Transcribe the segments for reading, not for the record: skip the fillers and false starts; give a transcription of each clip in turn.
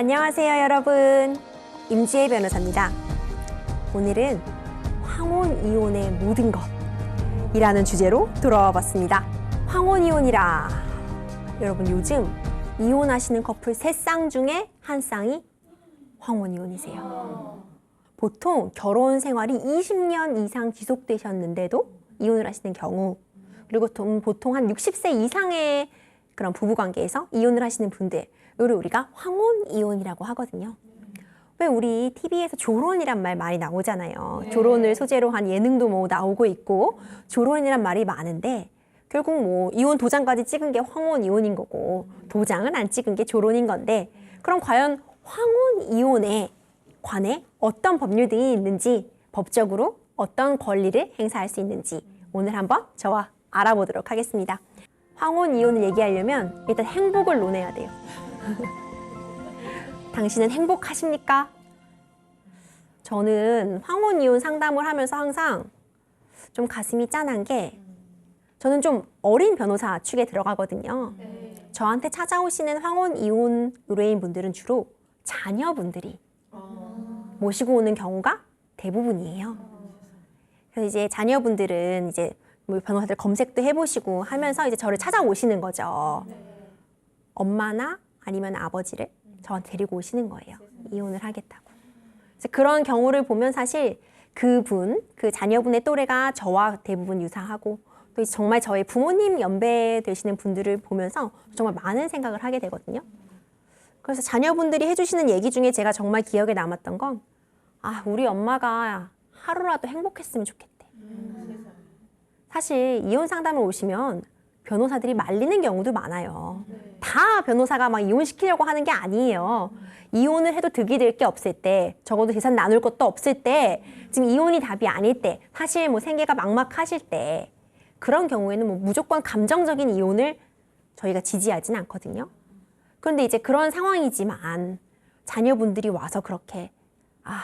안녕하세요, 여러분. 임지혜 변호사입니다. 오늘은 황혼이혼의 모든 것이라는 주제로 돌아와 봤습니다. 황혼이혼이라. 여러분, 요즘 이혼하시는 커플 3쌍 중에 한 쌍이 황혼이혼이세요. 보통 결혼 생활이 20년 이상 지속되셨는데도 이혼을 하시는 경우, 그리고 보통 한 60세 이상의 그런 부부관계에서 이혼을 하시는 분들, 이를 우리가 황혼이혼이라고 하거든요. 왜 우리 TV에서 조론이란 말 많이 나오잖아요. 네. 조론을 소재로 한 예능도 뭐 나오고 있고, 조론이란 말이 많은데 결국 뭐 이혼 도장까지 찍은 게 황혼이혼인 거고, 도장은 안 찍은 게 조론인 건데, 그럼 과연 황혼이혼에 관해 어떤 법률들이 있는지, 법적으로 어떤 권리를 행사할 수 있는지 오늘 한번 저와 알아보도록 하겠습니다. 황혼이혼을 얘기하려면 일단 행복을 논해야 돼요. 당신은 행복하십니까? 저는 황혼이혼 상담을 하면서 항상 좀 가슴이 짠한 게, 저는 좀 어린 변호사 축에 들어가거든요. 저한테 찾아오시는 황혼이혼 의뢰인 분들은 주로 자녀분들이 모시고 오는 경우가 대부분이에요. 그래서 이제 자녀분들은 이제 뭐 변호사들 검색도 해보시고 하면서 이제 저를 찾아오시는 거죠. 엄마나 아니면 아버지를 저한테 데리고 오시는 거예요. 이혼을 하겠다고. 그래서 그런 경우를 보면 사실 그 자녀분의 또래가 저와 대부분 유사하고, 또 정말 저의 부모님 연배 되시는 분들을 보면서 정말 많은 생각을 하게 되거든요. 그래서 자녀분들이 해주시는 얘기 중에 제가 정말 기억에 남았던 건, 우리 엄마가 하루라도 행복했으면 좋겠대. 사실 이혼 상담을 오시면 변호사들이 말리는 경우도 많아요. 다 변호사가 막 이혼시키려고 하는 게 아니에요. 이혼을 해도 득이 될 게 없을 때, 적어도 재산 나눌 것도 없을 때, 지금 이혼이 답이 아닐 때, 사실 뭐 생계가 막막하실 때, 그런 경우에는 뭐 무조건 감정적인 이혼을 저희가 지지하진 않거든요. 그런데 이제 그런 상황이지만 자녀분들이 와서 그렇게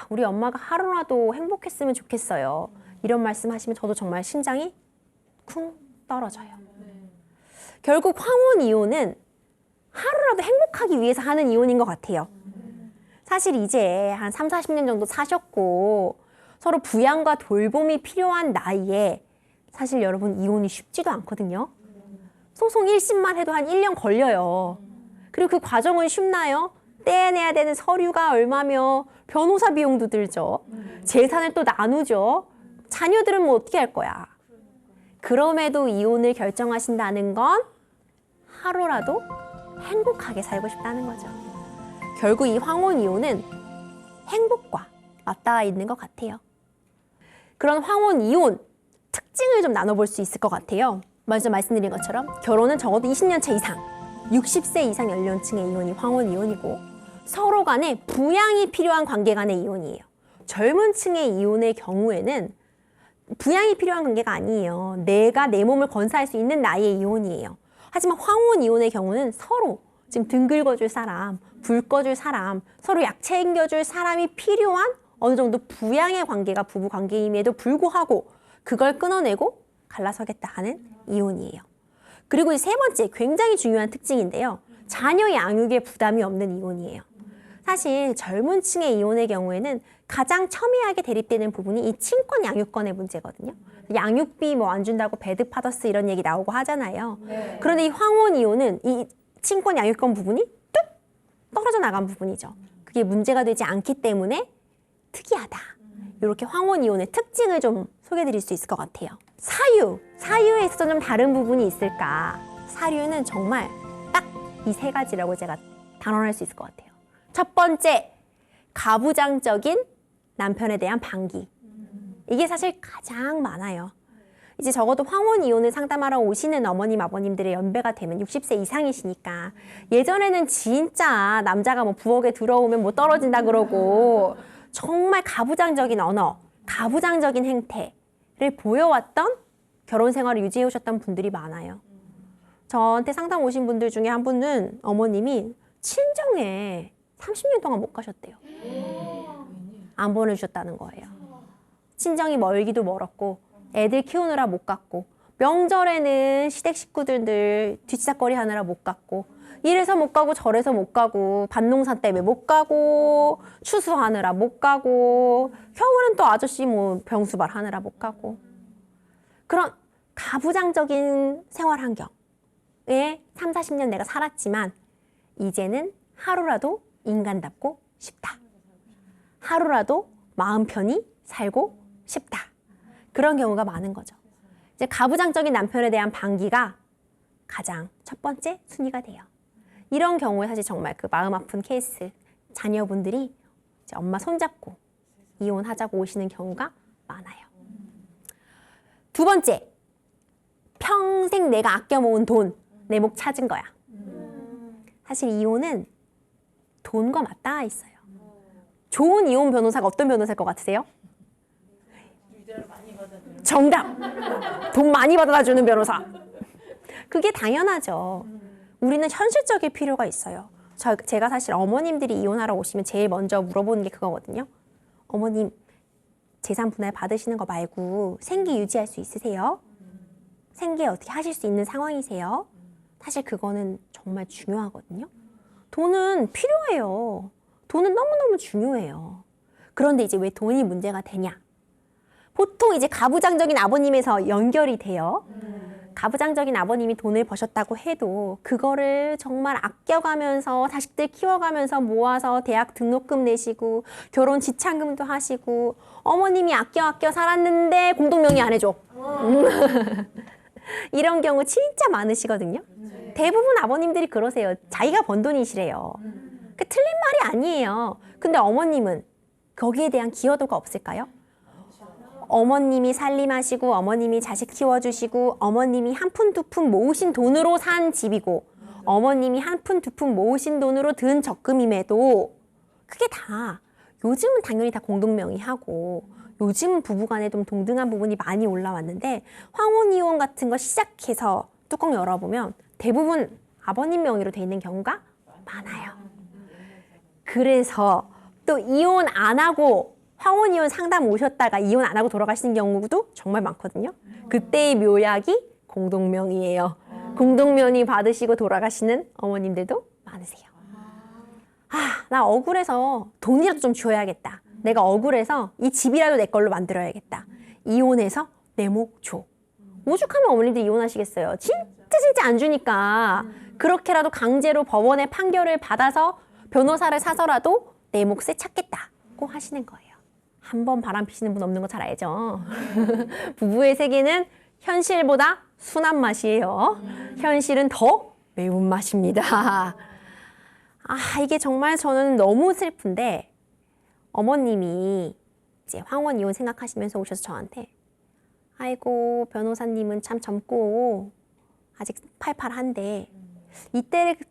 우리 엄마가 하루라도 행복했으면 좋겠어요, 이런 말씀하시면 저도 정말 심장이 쿵 떨어져요. 결국 황혼이혼은 하루라도 행복하기 위해서 하는 이혼인 것 같아요. 사실 이제 한 3, 40년 정도 사셨고 서로 부양과 돌봄이 필요한 나이에 사실 여러분 이혼이 쉽지도 않거든요. 소송 1심만 해도 한 1년 걸려요. 그리고 그 과정은 쉽나요? 떼내야 되는 서류가 얼마며 변호사 비용도 들죠. 재산을 또 나누죠. 자녀들은 뭐 어떻게 할 거야. 그럼에도 이혼을 결정하신다는 건 하루라도 행복하게 살고 싶다는 거죠. 결국 이 황혼이혼은 행복과 맞닿아 있는 것 같아요. 그런 황혼이혼 특징을 좀 나눠볼 수 있을 것 같아요. 먼저 말씀드린 것처럼 결혼은 적어도 20년 차 이상, 60세 이상 연령층의 이혼이 황혼이혼이고, 서로 간에 부양이 필요한 관계 간의 이혼이에요. 젊은 층의 이혼의 경우에는 부양이 필요한 관계가 아니에요. 내가 내 몸을 건사할 수 있는 나이의 이혼이에요. 하지만 황혼이혼의 경우는 서로 지금 등 긁어줄 사람, 불 꺼줄 사람, 서로 약 챙겨줄 사람이 필요한 어느 정도 부양의 관계가 부부 관계임에도 불구하고 그걸 끊어내고 갈라서겠다 하는 이혼이에요. 그리고 세 번째 굉장히 중요한 특징인데요. 자녀 양육에 부담이 없는 이혼이에요. 사실 젊은 층의 이혼의 경우에는 가장 첨예하게 대립되는 부분이 이 친권 양육권의 문제거든요. 양육비 뭐 안 준다고 배드파더스 이런 얘기 나오고 하잖아요. 그런데 이 황혼이혼은 이 친권 양육권 부분이 뚝 떨어져 나간 부분이죠. 그게 문제가 되지 않기 때문에 특이하다. 이렇게 황혼이혼의 특징을 좀 소개해 드릴 수 있을 것 같아요. 사유에 있어서 좀 다른 부분이 있을까? 사유는 정말 딱 이 3가지라고 제가 단언할 수 있을 것 같아요. 첫 번째, 가부장적인 남편에 대한 반기. 이게 사실 가장 많아요. 이제 적어도 황혼이혼을 상담하러 오시는 어머님, 아버님들의 연배가 되면 60세 이상이시니까, 예전에는 진짜 남자가 뭐 부엌에 들어오면 뭐 떨어진다 그러고 정말 가부장적인 언어, 가부장적인 행태를 보여왔던 결혼 생활을 유지해 오셨던 분들이 많아요. 저한테 상담 오신 분들 중에 한 분은 어머님이 친정에 30년 동안 못 가셨대요. 안 보내주셨다는 거예요. 친정이 멀기도 멀었고 애들 키우느라 못 갔고 명절에는 시댁 식구들 뒷사거리 하느라 못 갔고, 이래서 못 가고 저래서 못 가고, 밭농사 때문에 못 가고, 추수하느라 못 가고, 겨울엔 또 아저씨 뭐 병수발 하느라 못 가고. 그런 가부장적인 생활 환경에 3, 40년 내가 살았지만 이제는 하루라도 인간답고 싶다. 하루라도 마음 편히 살고 싶다. 그런 경우가 많은 거죠. 이제 가부장적인 남편에 대한 반기가 가장 첫 번째 순위가 돼요. 이런 경우에 사실 정말 그 마음 아픈 케이스, 자녀분들이 이제 엄마 손잡고 이혼하자고 오시는 경우가 많아요. 두 번째, 평생 내가 아껴 모은 돈, 내 목 찾은 거야. 사실 이혼은 돈과 맞닿아 있어요. 좋은 이혼 변호사가 어떤 변호사일 것 같으세요? 정답! 돈 많이 받아다 주는 변호사. 그게 당연하죠. 우리는 현실적일 필요가 있어요. 제가 사실 어머님들이 이혼하러 오시면 제일 먼저 물어보는 게 그거거든요. 어머님, 재산 분할 받으시는 거 말고 생계 유지할 수 있으세요? 생계 어떻게 하실 수 있는 상황이세요? 사실 그거는 정말 중요하거든요. 돈은 필요해요. 돈은 너무너무 중요해요. 그런데 이제 왜 돈이 문제가 되냐? 보통 이제 가부장적인 아버님에서 연결이 돼요. 가부장적인 아버님이 돈을 버셨다고 해도 그거를 정말 아껴가면서 자식들 키워가면서 모아서 대학 등록금 내시고 결혼 지참금도 하시고 어머님이 아껴 살았는데 공동명의 안 해줘. 이런 경우 진짜 많으시거든요. 대부분 아버님들이 그러세요. 자기가 번 돈이시래요. 그 틀린 말이 아니에요. 근데 어머님은 거기에 대한 기여도가 없을까요? 어머님이 살림하시고 어머님이 자식 키워주시고 어머님이 한 푼 두 푼 모으신 돈으로 산 집이고 어머님이 한 푼 두 푼 모으신 돈으로 든 적금임에도 그게 다 요즘은 당연히 다 공동명의하고 요즘은 부부간에 좀 동등한 부분이 많이 올라왔는데 황혼이혼 같은 거 시작해서 뚜껑 열어보면 대부분 아버님 명의로 돼 있는 경우가 많아요. 그래서 또 이혼 안 하고 황혼이혼 상담 오셨다가 이혼 안 하고 돌아가시는 경우도 정말 많거든요. 그때의 묘약이 공동명의예요. 공동명의 받으시고 돌아가시는 어머님들도 많으세요. 나 억울해서 돈이라도 좀 줘야겠다. 내가 억울해서 이 집이라도 내 걸로 만들어야겠다. 이혼해서 내 목 줘. 오죽하면 어머님들 이혼하시겠어요. 진짜 안 주니까 그렇게라도 강제로 법원의 판결을 받아서 변호사를 사서라도 내 몫에 찾겠다고 하시는 거예요. 한 번 바람 피시는 분 없는 거 잘 알죠? 부부의 세계는 현실보다 순한 맛이에요. 현실은 더 매운맛입니다. 이게 정말 저는 너무 슬픈데 어머님이 이제 황혼 이혼 생각하시면서 오셔서 저한테 아이고 변호사님은 참 젊고 아직 팔팔한데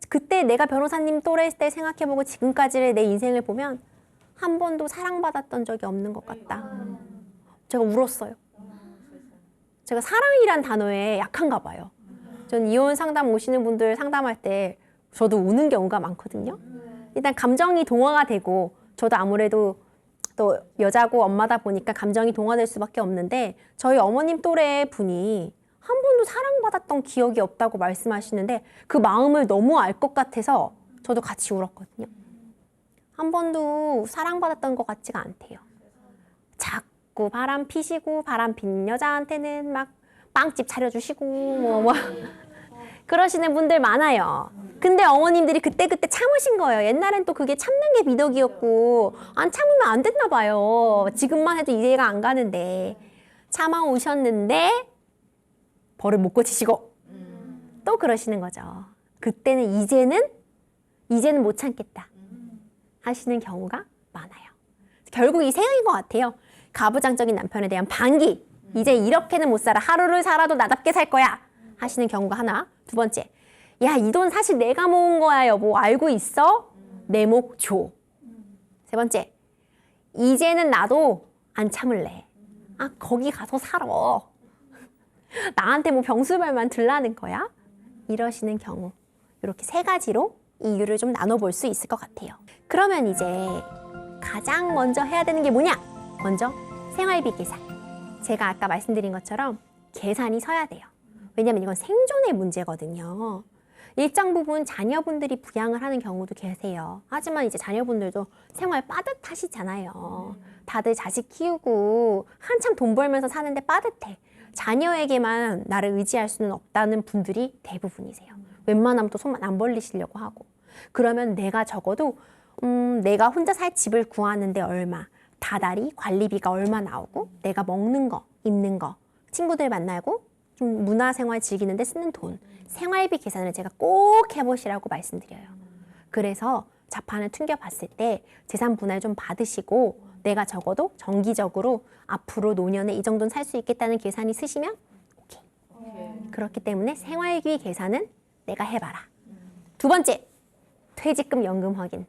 그때 내가 변호사님 또래 때 생각해보고 지금까지의 내 인생을 보면 한 번도 사랑받았던 적이 없는 것 같다. 제가 울었어요. 제가 사랑이란 단어에 약한가 봐요. 전 이혼 상담 오시는 분들 상담할 때 저도 우는 경우가 많거든요. 일단 감정이 동화가 되고 저도 아무래도 또 여자고 엄마다 보니까 감정이 동화될 수밖에 없는데 저희 어머님 또래 분이 한 번도 사랑받았던 기억이 없다고 말씀하시는데 그 마음을 너무 알 것 같아서 저도 같이 울었거든요. 한 번도 사랑받았던 것 같지가 않대요. 자꾸 바람 피시고 바람 핀 여자한테는 막 빵집 차려주시고 뭐 그러시는 분들 많아요. 근데 어머님들이 그때 참으신 거예요. 옛날엔 또 그게 참는 게 미덕이었고 안 참으면 안 됐나 봐요. 지금만 해도 이해가 안 가는데 참아오셨는데 버릇 못 고치시고 또 그러시는 거죠. 그때는 이제는 못 참겠다 하시는 경우가 많아요. 결국 이 세 가지인 것 같아요. 가부장적인 남편에 대한 반기, 이제 이렇게는 못 살아, 하루를 살아도 나답게 살 거야 하시는 경우가 하나. 두 번째, 야, 이 돈 사실 내가 모은 거야 여보, 알고 있어? 내 목 줘. 세 번째, 이제는 나도 안 참을래. 거기 가서 살아. 나한테 뭐 병수발만 들라는 거야? 이러시는 경우, 이렇게 세 가지로 이유를 좀 나눠볼 수 있을 것 같아요. 그러면 이제 가장 먼저 해야 되는 게 뭐냐? 먼저 생활비 계산. 제가 아까 말씀드린 것처럼 계산이 서야 돼요. 왜냐하면 이건 생존의 문제거든요. 일정 부분 자녀분들이 부양을 하는 경우도 계세요. 하지만 이제 자녀분들도 생활 빠듯하시잖아요. 다들 자식 키우고 한참 돈 벌면서 사는데 빠듯해. 자녀에게만 나를 의지할 수는 없다는 분들이 대부분이세요. 웬만하면 또 손만 안 벌리시려고 하고. 그러면 내가 적어도 내가 혼자 살 집을 구하는데 얼마, 다달이 관리비가 얼마 나오고, 내가 먹는 거, 입는 거, 친구들 만나고 좀 문화생활 즐기는데 쓰는 돈, 생활비 계산을 제가 꼭 해보시라고 말씀드려요. 그래서 자판을 퉁겨봤을 때 재산 분할 좀 받으시고 내가 적어도 정기적으로 앞으로 노년에 이 정도는 살 수 있겠다는 계산이 쓰시면 오케이. 그렇기 때문에 생활비 계산은 내가 해봐라. 두 번째, 퇴직금 연금 확인.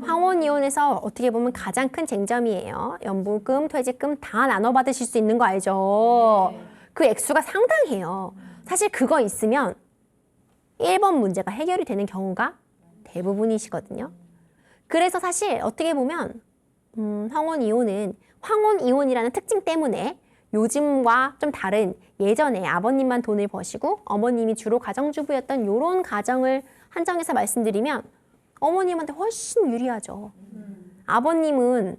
황혼이혼에서 어떻게 보면 가장 큰 쟁점이에요. 연봉금, 퇴직금 다 나눠 받으실 수 있는 거 알죠? 그 액수가 상당해요. 사실 그거 있으면 1번 문제가 해결이 되는 경우가 대부분이시거든요. 그래서 사실 어떻게 보면 황혼이혼은 황혼이혼이라는 특징 때문에 요즘과 좀 다른 예전에 아버님만 돈을 버시고 어머님이 주로 가정주부였던 이런 가정을 한정해서 말씀드리면 어머님한테 훨씬 유리하죠. 아버님은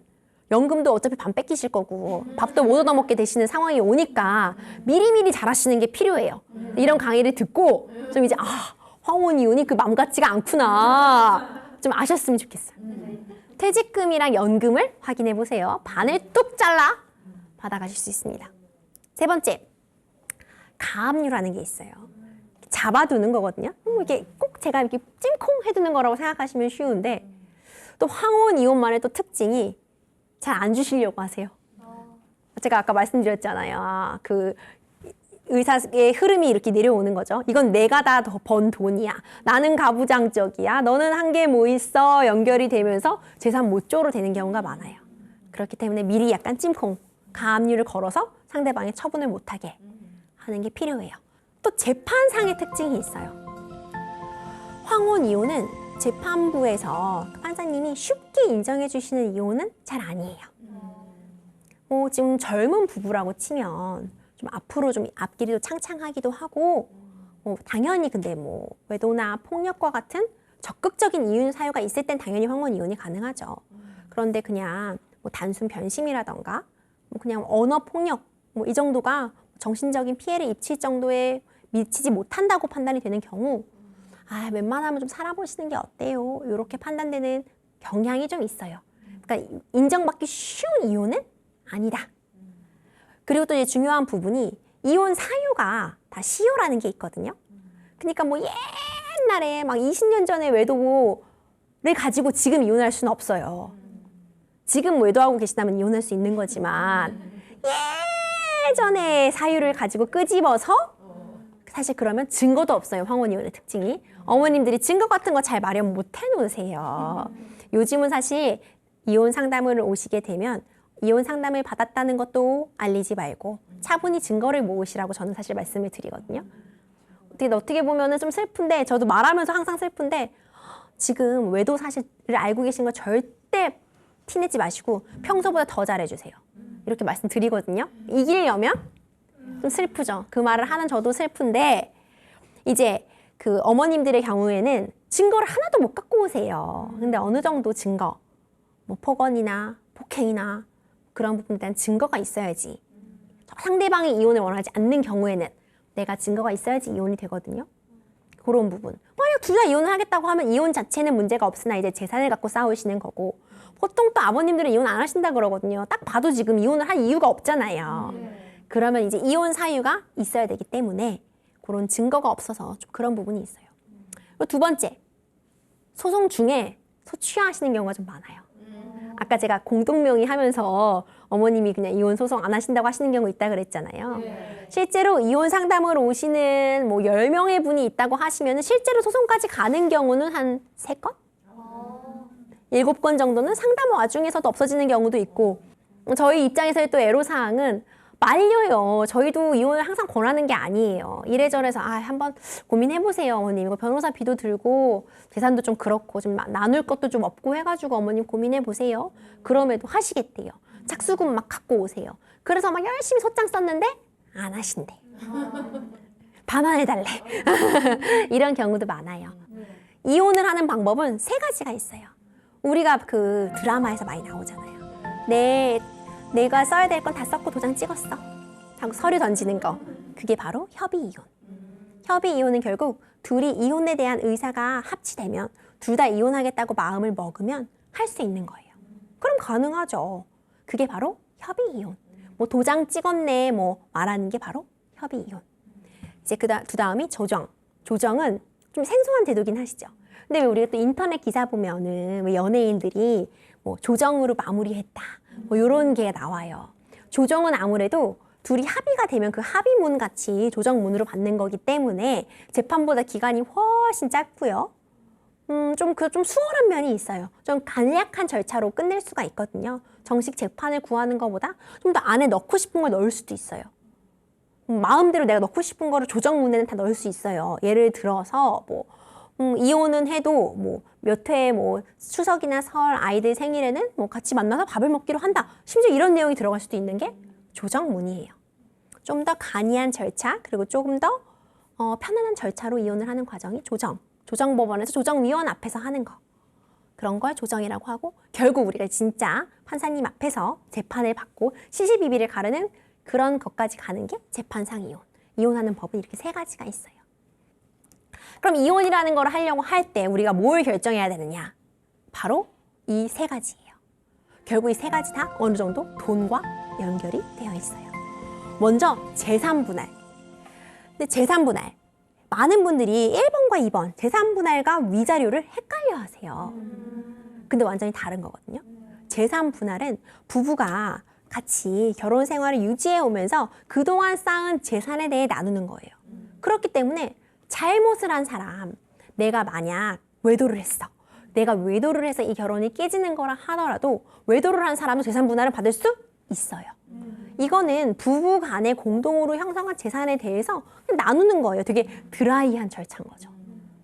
연금도 어차피 반 뺏기실 거고 밥도 못 얻어먹게 되시는 상황이 오니까 미리미리 잘하시는 게 필요해요. 이런 강의를 듣고 좀 이제 황혼이혼이 그 맘 같지가 않구나 좀 아셨으면 좋겠어요. 퇴직금이랑 연금을 확인해 보세요. 반을 뚝 잘라 받아가실 수 있습니다. 세 번째, 가압류라는 게 있어요. 잡아두는 거거든요. 이게 꼭 제가 이렇게 찜콩 해두는 거라고 생각하시면 쉬운데 또 황혼이혼만의 또 특징이 잘 안 주시려고 하세요. 제가 아까 말씀드렸잖아요. 그 의사의 흐름이 이렇게 내려오는 거죠. 이건 내가 다 번 돈이야. 나는 가부장적이야. 너는 한 게 뭐 있어. 연결이 되면서 재산 못조로 되는 경우가 많아요. 그렇기 때문에 미리 약간 찜콩, 가압류를 걸어서 상대방의 처분을 못하게 하는 게 필요해요. 또 재판상의 특징이 있어요. 황혼이혼은 재판부에서 판사님이 쉽게 인정해 주시는 이혼은 잘 아니에요. 지금 젊은 부부라고 치면 좀 앞으로 좀 앞길이 창창하기도 하고 당연히 근데 뭐 외도나 폭력과 같은 적극적인 이혼 사유가 있을 땐 당연히 황혼이혼이 가능하죠. 그런데 그냥 뭐 단순 변심이라던가 뭐 그냥 언어 폭력 뭐 이 정도가 정신적인 피해를 입힐 정도에 미치지 못한다고 판단이 되는 경우 웬만하면 좀 살아보시는 게 어때요? 이렇게 판단되는 경향이 좀 있어요. 그러니까 인정받기 쉬운 이혼은 아니다. 그리고 또 이제 중요한 부분이 이혼 사유가 다 시효라는 게 있거든요. 그러니까 뭐 옛날에 막 20년 전에 외도를 가지고 지금 이혼할 수는 없어요. 지금 외도하고 계시다면 이혼할 수 있는 거지만 예전에 사유를 가지고 끄집어서 사실 그러면 증거도 없어요. 황혼이혼의 특징이. 어머님들이 증거 같은 거 잘 마련 못 해놓으세요. 요즘은 사실 이혼 상담을 오시게 되면 이혼 상담을 받았다는 것도 알리지 말고 차분히 증거를 모으시라고 저는 사실 말씀을 드리거든요. 어떻게 보면은 좀 슬픈데 저도 말하면서 항상 슬픈데 지금 외도 사실을 알고 계신 거 절대 티내지 마시고 평소보다 더 잘해주세요. 이렇게 말씀드리거든요. 이기려면 좀 슬프죠. 그 말을 하는 저도 슬픈데 이제 그 어머님들의 경우에는 증거를 하나도 못 갖고 오세요. 근데 어느 정도 증거, 뭐 폭언이나 폭행이나 그런 부분에 대한 증거가 있어야지. 상대방이 이혼을 원하지 않는 경우에는 내가 증거가 있어야지 이혼이 되거든요. 그런 부분. 만약 둘 다 이혼을 하겠다고 하면 이혼 자체는 문제가 없으나 이제 재산을 갖고 싸우시는 거고 보통 또 아버님들은 이혼 안 하신다 그러거든요. 딱 봐도 지금 이혼을 할 이유가 없잖아요. 그러면 이제 이혼 사유가 있어야 되기 때문에 그런 증거가 없어서 좀 그런 부분이 있어요. 그리고 두 번째, 소송 중에 소취하시는 경우가 좀 많아요. 아까 제가 공동명의 하면서 어머님이 그냥 이혼 소송 안 하신다고 하시는 경우 있다 그랬잖아요. 실제로 이혼 상담을 오시는 뭐 10명의 분이 있다고 하시면 실제로 소송까지 가는 경우는 한 3건? 7건 정도는 상담 와중에서도 없어지는 경우도 있고 저희 입장에서의 또 애로사항은 말려요. 저희도 이혼을 항상 권하는 게 아니에요. 이래저래서 한번 고민해보세요 어머님. 이거 변호사비도 들고 재산도 좀 그렇고 좀 나눌 것도 좀 없고 해가지고 어머님 고민해보세요. 그럼에도 하시겠대요. 착수금 막 갖고 오세요. 그래서 막 열심히 소장 썼는데 안 하신대. 반환해달래. 이런 경우도 많아요. 이혼을 하는 방법은 세 가지가 있어요. 우리가 그 드라마에서 많이 나오잖아요. 내가 써야 될 건 다 썼고 도장 찍었어 하고 서류 던지는 거. 그게 바로 협의 이혼. 협의 이혼은 결국 둘이 이혼에 대한 의사가 합치되면 둘 다 이혼하겠다고 마음을 먹으면 할 수 있는 거예요. 그럼 가능하죠. 그게 바로 협의 이혼. 뭐 도장 찍었네 뭐 말하는 게 바로 협의 이혼. 이제 그 다음이 조정. 조정은 좀 생소한 제도긴 하시죠. 근데 왜 우리가 또 인터넷 기사 보면은 왜 연예인들이 뭐 조정으로 마무리했다 뭐 이런 게 나와요. 조정은 아무래도 둘이 합의가 되면 그 합의문 같이 조정문으로 받는 거기 때문에 재판보다 기간이 훨씬 짧고요. 좀 수월한 면이 있어요. 좀 간략한 절차로 끝낼 수가 있거든요. 정식 재판을 구하는 것보다 좀 더 안에 넣고 싶은 걸 넣을 수도 있어요. 마음대로 내가 넣고 싶은 거를 조정문에는 다 넣을 수 있어요. 예를 들어서 뭐 이혼은 해도 뭐 몇 회 뭐 추석이나 설 아이들 생일에는 뭐 같이 만나서 밥을 먹기로 한다. 심지어 이런 내용이 들어갈 수도 있는 게 조정문이에요. 좀 더 간이한 절차 그리고 조금 더 편안한 절차로 이혼을 하는 과정이 조정법원에서 조정위원 앞에서 하는 거. 그런 걸 조정이라고 하고 결국 우리가 진짜 판사님 앞에서 재판을 받고 시시비비를 가르는 그런 것까지 가는 게 재판상 이혼. 이혼하는 법은 이렇게 세 가지가 있어요. 그럼 이혼이라는 걸 하려고 할 때 우리가 뭘 결정해야 되느냐? 바로 이 세 가지예요. 결국 이 세 가지 다 어느 정도 돈과 연결이 되어 있어요. 먼저 재산분할. 근데 재산분할. 많은 분들이 1번과 2번 재산분할과 위자료를 헷갈려 하세요. 근데 완전히 다른 거거든요. 재산분할은 부부가 같이 결혼 생활을 유지해 오면서 그동안 쌓은 재산에 대해 나누는 거예요. 그렇기 때문에 잘못을 한 사람, 내가 만약 외도를 했어. 내가 외도를 해서 이 결혼이 깨지는 거라 하더라도 외도를 한 사람은 재산분할을 받을 수 있어요. 이거는 부부 간에 공동으로 형성한 재산에 대해서 나누는 거예요. 되게 드라이한 절차인 거죠.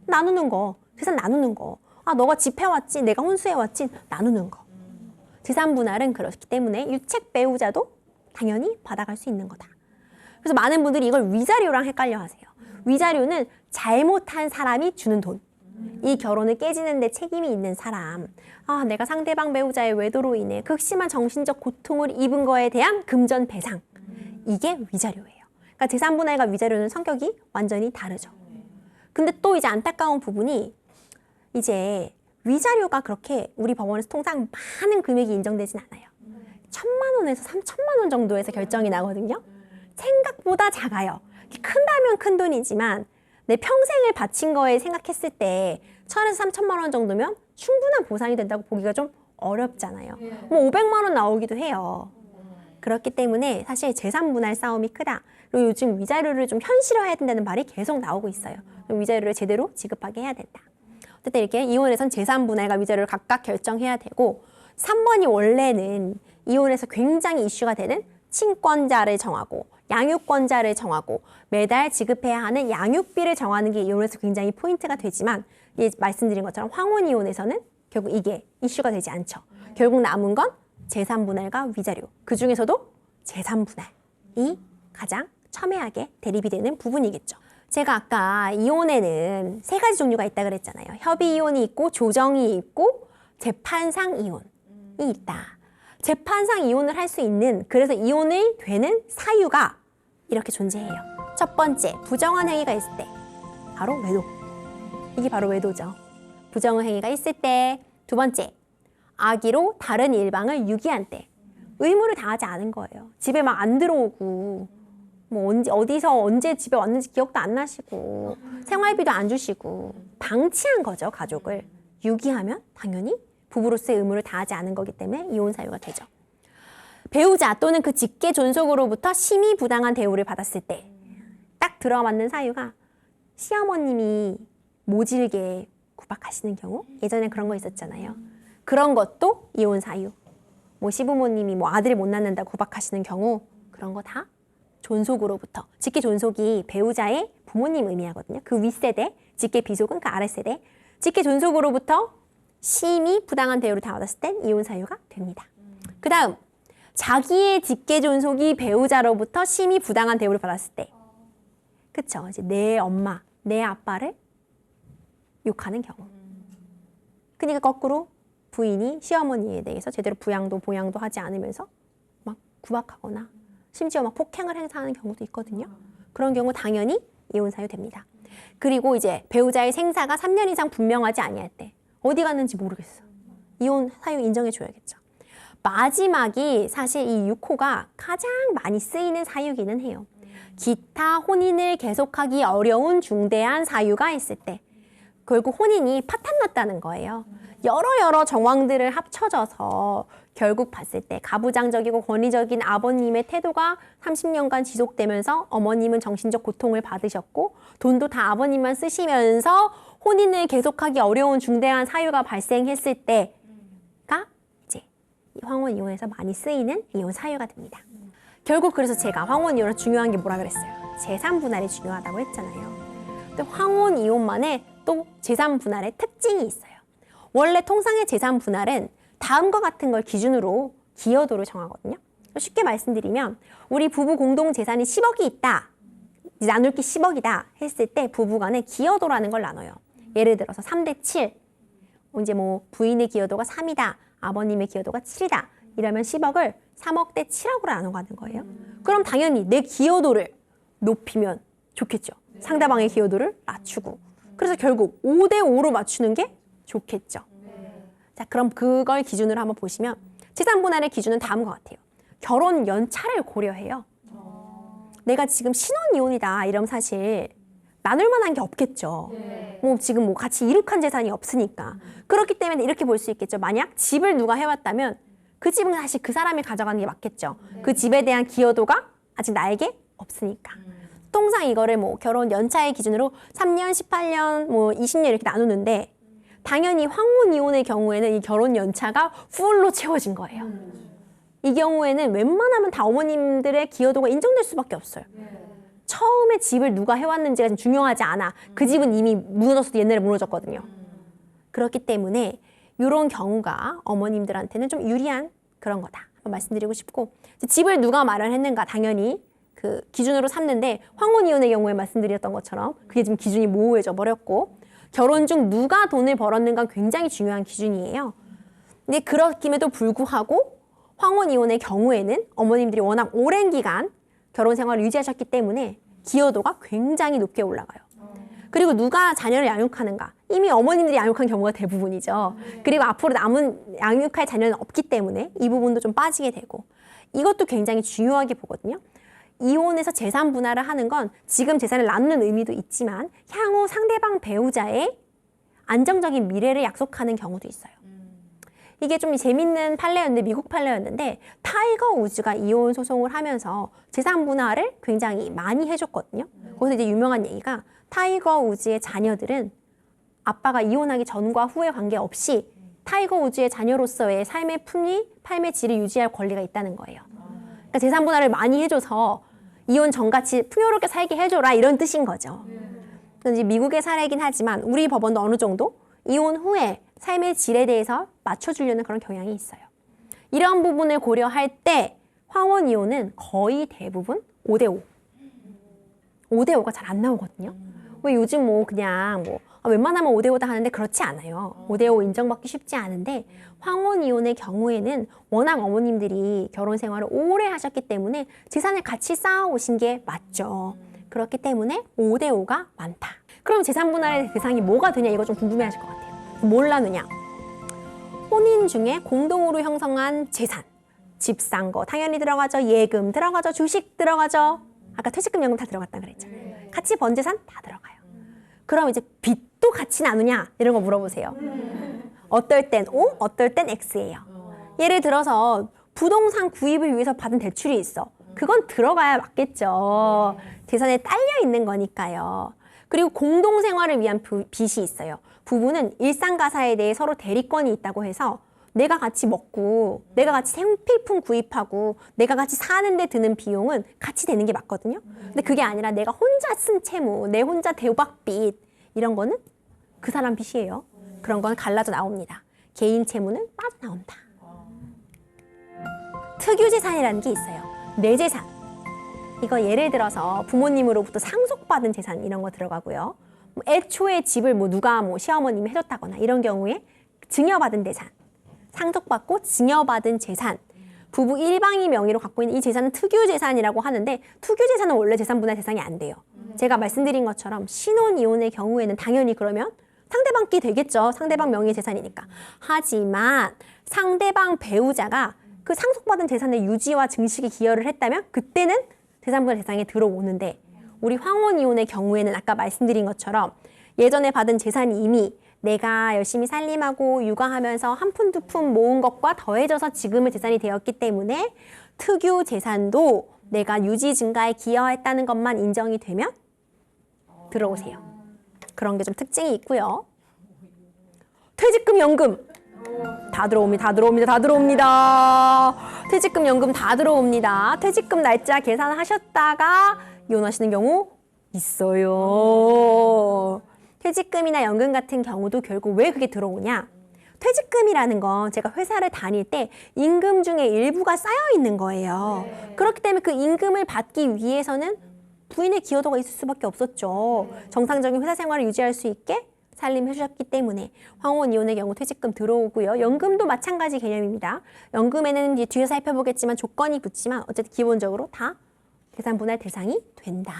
나누는 거, 재산 나누는 거. 아, 너가 집해왔지, 내가 혼수해왔지, 나누는 거. 재산분할은 그렇기 때문에 유책 배우자도 당연히 받아갈 수 있는 거다. 그래서 많은 분들이 이걸 위자료랑 헷갈려 하세요. 위자료는 잘못한 사람이 주는 돈. 이 결혼을 깨지는 데 책임이 있는 사람. 아, 내가 상대방 배우자의 외도로 인해 극심한 정신적 고통을 입은 거에 대한 금전 배상. 이게 위자료예요. 그러니까 재산분할과 위자료는 성격이 완전히 다르죠. 근데 또 이제 안타까운 부분이 이제 위자료가 그렇게 우리 법원에서 통상 많은 금액이 인정되진 않아요. 1,000만 원에서 3,000만 원 정도에서 결정이 나거든요. 생각보다 작아요. 큰다면 큰 돈이지만 내 평생을 바친 거에 생각했을 때 1,000에서 3,000만 원 정도면 충분한 보상이 된다고 보기가 좀 어렵잖아요. 뭐 500만 원 나오기도 해요. 그렇기 때문에 사실 재산분할 싸움이 크다. 그리고 요즘 위자료를 좀 현실화해야 된다는 말이 계속 나오고 있어요. 위자료를 제대로 지급하게 해야 된다. 어쨌든 이렇게 이혼에선 재산분할과 위자료를 각각 결정해야 되고 3번이 원래는 이혼에서 굉장히 이슈가 되는 친권자를 정하고 양육권자를 정하고 매달 지급해야 하는 양육비를 정하는 게 이혼에서 굉장히 포인트가 되지만 말씀드린 것처럼 황혼이혼에서는 결국 이게 이슈가 되지 않죠. 결국 남은 건 재산분할과 위자료. 그중에서도 재산분할이 가장 첨예하게 대립이 되는 부분이겠죠. 제가 아까 이혼에는 세 가지 종류가 있다 그랬잖아요. 협의 이혼이 있고 조정이 있고 재판상 이혼이 있다. 재판상 이혼을 할 수 있는 그래서 이혼이 되는 사유가 이렇게 존재해요. 첫 번째, 부정한 행위가 있을 때 바로 외도. 이게 바로 외도죠. 부정한 행위가 있을 때. 두 번째, 악의로 다른 일방을 유기한 때. 의무를 다하지 않은 거예요. 집에 막 안 들어오고 뭐 어디서 언제 집에 왔는지 기억도 안 나시고 생활비도 안 주시고 방치한 거죠, 가족을. 유기하면 당연히 부부로서의 의무를 다하지 않은 거기 때문에 이혼 사유가 되죠. 배우자 또는 그 직계 존속으로부터 심히 부당한 대우를 받았을 때 딱 들어맞는 사유가 시어머님이 모질게 구박하시는 경우, 예전에 그런 거 있었잖아요. 그런 것도 이혼 사유. 뭐 시부모님이 뭐 아들을 못 낳는다고 구박하시는 경우, 그런 거 다 존속으로부터. 직계 존속이 배우자의 부모님 의미하거든요. 그 윗세대, 직계 비속은 그 아랫세대. 직계 존속으로부터 심히 부당한 대우를 받았을 땐 이혼 사유가 됩니다. 그 다음, 자기의 직계 존속이 배우자로부터 심히 부당한 대우를 받았을 때 그쵸? 이제 내 엄마, 내 아빠를 욕하는 경우. 그러니까 거꾸로 부인이 시어머니에 대해서 제대로 부양도 보양도 하지 않으면서 막 구박하거나 심지어 막 폭행을 행사하는 경우도 있거든요. 그런 경우 당연히 이혼 사유 됩니다. 그리고 이제 배우자의 생사가 3년 이상 분명하지 아니할 때 어디 갔는지 모르겠어. 이혼 사유 인정해 줘야겠죠. 마지막이 사실 이 6호가 가장 많이 쓰이는 사유기는 해요. 기타 혼인을 계속하기 어려운 중대한 사유가 있을 때 결국 혼인이 파탄났다는 거예요. 여러 정황들을 합쳐져서 결국 봤을 때 가부장적이고 권위적인 아버님의 태도가 30년간 지속되면서 어머님은 정신적 고통을 받으셨고 돈도 다 아버님만 쓰시면서 혼인을 계속하기 어려운 중대한 사유가 발생했을 때가 이제 황혼 이혼에서 많이 쓰이는 이혼 사유가 됩니다. 결국 그래서 제가 황혼 이혼은 중요한 게 뭐라 그랬어요? 재산 분할이 중요하다고 했잖아요. 근데 황혼 이혼만의 또 재산 분할의 특징이 있어요. 원래 통상의 재산 분할은 다음과 같은 걸 기준으로 기여도를 정하거든요. 쉽게 말씀드리면 우리 부부 공동 재산이 10억이 있다. 나눌 게 10억이다 했을 때 부부 간에 기여도라는 걸 나눠요. 예를 들어서 3대 7. 이제 뭐 부인의 기여도가 3이다. 아버님의 기여도가 7이다. 이러면 10억을 3억 대 7억으로 나눠가는 거예요. 그럼 당연히 내 기여도를 높이면 좋겠죠. 상대방의 기여도를 낮추고. 그래서 결국 5대 5로 맞추는 게 좋겠죠. 자, 그럼 그걸 기준으로 한번 보시면 재산 분할의 기준은 다음과 같아요. 결혼 연차를 고려해요. 내가 지금 신혼이혼이다 이러면 사실 나눌 만한 게 없겠죠. 뭐 지금 뭐 같이 이룩한 재산이 없으니까. 그렇기 때문에 이렇게 볼 수 있겠죠. 만약 집을 누가 해왔다면 그 집은 사실 그 사람이 가져가는 게 맞겠죠. 그 집에 대한 기여도가 아직 나에게 없으니까. 통상 이거를 뭐 결혼 연차의 기준으로 3년, 18년, 뭐 20년 이렇게 나누는데 당연히 황혼 이혼의 경우에는 이 결혼 연차가 풀로 채워진 거예요. 이 경우에는 웬만하면 다 어머님들의 기여도가 인정될 수밖에 없어요. 처음에 집을 누가 해왔는지가 좀 중요하지 않아. 그 집은 이미 무너져서 옛날에 무너졌거든요. 그렇기 때문에 이런 경우가 어머님들한테는 좀 유리한 그런 거다. 한번 말씀드리고 싶고 집을 누가 마련했는가 당연히 그 기준으로 삼는데 황혼 이혼의 경우에 말씀드렸던 것처럼 그게 지금 기준이 모호해져 버렸고 결혼 중 누가 돈을 벌었는가 굉장히 중요한 기준이에요. 근데 그렇임에도 불구하고 황혼 이혼의 경우에는 어머님들이 워낙 오랜 기간 결혼 생활을 유지하셨기 때문에 기여도가 굉장히 높게 올라가요. 그리고 누가 자녀를 양육하는가? 이미 어머님들이 양육한 경우가 대부분이죠. 그리고 앞으로 남은 양육할 자녀는 없기 때문에 이 부분도 좀 빠지게 되고 이것도 굉장히 중요하게 보거든요. 이혼해서 재산 분할을 하는 건 지금 재산을 나누는 의미도 있지만 향후 상대방 배우자의 안정적인 미래를 약속하는 경우도 있어요. 이게 좀 재밌는 판례였는데 미국 판례였는데 타이거 우즈가 이혼 소송을 하면서 재산 분할을 굉장히 많이 해줬거든요. 거기서 이제 유명한 얘기가 타이거 우즈의 자녀들은 아빠가 이혼하기 전과 후에 관계없이 타이거 우즈의 자녀로서의 삶의 품위, 삶의 질을 유지할 권리가 있다는 거예요. 그러니까 재산 분할을 많이 해줘서 이혼 전같이 풍요롭게 살게 해줘라 이런 뜻인 거죠. 이제 미국의 사례이긴 하지만 우리 법원도 어느 정도 이혼 후에 삶의 질에 대해서 맞춰주려는 그런 경향이 있어요. 이런 부분을 고려할 때 황혼 이혼은 거의 대부분 5대 5. 5대 5가 잘 안 나오거든요. 왜 요즘 뭐 그냥 뭐 웬만하면 5대 5다 하는데 그렇지 않아요. 5대 5 인정받기 쉽지 않은데 황혼 이혼의 경우에는 워낙 어머님들이 결혼 생활을 오래 하셨기 때문에 재산을 같이 쌓아오신 게 맞죠. 그렇기 때문에 5대 5가 많다. 그럼 재산 분할의 대상이 뭐가 되냐 이거 좀 궁금해하실 것 같아요. 뭘 나누냐? 혼인 중에 공동으로 형성한 재산. 집 산 거 당연히 들어가죠. 예금 들어가죠. 주식 들어가죠. 아까 퇴직금 연금 다 들어갔다 그랬잖아요. 같이 번 재산 다 들어가요. 그럼 이제 빚도 같이 나누냐? 이런 거 물어보세요. 어떨 땐 O, 어떨 땐 X예요. 예를 들어서 부동산 구입을 위해서 받은 대출이 있어. 그건 들어가야 맞겠죠. 재산에 딸려 있는 거니까요. 그리고 공동생활을 위한 빚이 있어요. 부부는 일상가사에 대해 서로 대리권이 있다고 해서 내가 같이 먹고 내가 같이 생필품 구입하고 내가 같이 사는데 드는 비용은 같이 되는 게 맞거든요. 근데 그게 아니라 내가 혼자 쓴 채무, 내 혼자 대박빚 이런 거는 그 사람 빚이에요. 그런 건 갈라져 나옵니다. 개인 채무는 빠져나온다. 특유재산이라는 게 있어요. 내 재산. 이거 예를 들어서 부모님으로부터 상속받은 재산 이런 거 들어가고요. 뭐 애초에 집을 뭐 누가 뭐 시어머님이 해줬다거나 이런 경우에 증여받은 재산, 상속받고 증여받은 재산, 부부 일방이 명의로 갖고 있는 이 재산은 특유재산이라고 하는데 특유재산은 원래 재산분할 대상이 안 돼요. 제가 말씀드린 것처럼 신혼이혼의 경우에는 당연히 그러면 상대방께 되겠죠. 상대방 명의 재산이니까. 하지만 상대방 배우자가 그 상속받은 재산의 유지와 증식에 기여를 했다면 그때는 재산분할 대상에 들어오는데 우리 황혼이혼의 경우에는 아까 말씀드린 것처럼 예전에 받은 재산이 이미 내가 열심히 살림하고 육아하면서 한 푼 두 푼 모은 것과 더해져서 지금의 재산이 되었기 때문에 특유 재산도 내가 유지 증가에 기여했다는 것만 인정이 되면 들어오세요. 그런 게 좀 특징이 있고요. 퇴직금, 연금 다 들어옵니다. 다 들어옵니다. 다 들어옵니다. 퇴직금, 연금 다 들어옵니다. 퇴직금 날짜 계산하셨다가 이혼하시는 경우 있어요. 퇴직금이나 연금 같은 경우도 결국 왜 그게 들어오냐? 퇴직금이라는 건 제가 회사를 다닐 때 임금 중에 일부가 쌓여 있는 거예요. 그렇기 때문에 그 임금을 받기 위해서는 부인의 기여도가 있을 수밖에 없었죠. 정상적인 회사 생활을 유지할 수 있게 살림해 주셨기 때문에 황혼 이혼의 경우 퇴직금 들어오고요. 연금도 마찬가지 개념입니다. 연금에는 이제 뒤에 살펴보겠지만 조건이 붙지만 어쨌든 기본적으로 다 재산 분할 대상이 된다.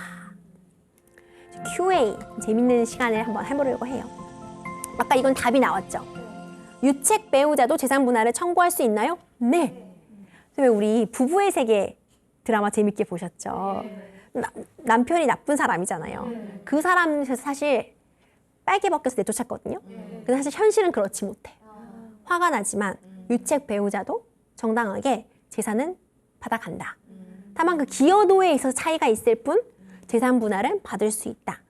QA 재밌는 시간을 한번 해보려고 해요. 아까 이건 답이 나왔죠. 유책 배우자도 재산 분할을 청구할 수 있나요? 네. 우리 부부의 세계 드라마 재밌게 보셨죠? 남편이 나쁜 사람이잖아요. 그 사람은 사실 빨개 벗겨서 내쫓았거든요. 근데 사실 현실은 그렇지 못해. 화가 나지만 유책 배우자도 정당하게 재산은 받아간다. 다만 그 기여도에 있어서 차이가 있을 뿐 재산 분할은 받을 수 있다.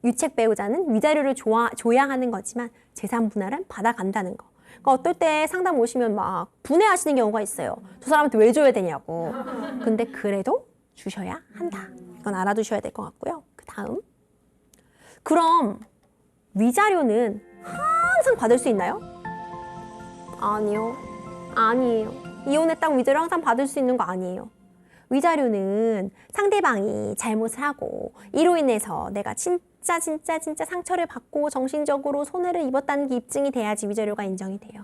유책 배우자는 위자료를 줘야 하는 거지만 재산 분할은 받아간다는 거. 그러니까 어떨 때 상담 오시면 막 분해하시는 경우가 있어요. 저 사람한테 왜 줘야 되냐고. 근데 그래도 주셔야 한다. 이건 알아두셔야 될 것 같고요. 그 다음. 그럼 위자료는 항상 받을 수 있나요? 아니요. 아니에요. 이혼했다고 위자료 항상 받을 수 있는 거 아니에요. 위자료는 상대방이 잘못을 하고 이로 인해서 내가 진짜 상처를 받고 정신적으로 손해를 입었다는 게 입증이 돼야지 위자료가 인정이 돼요.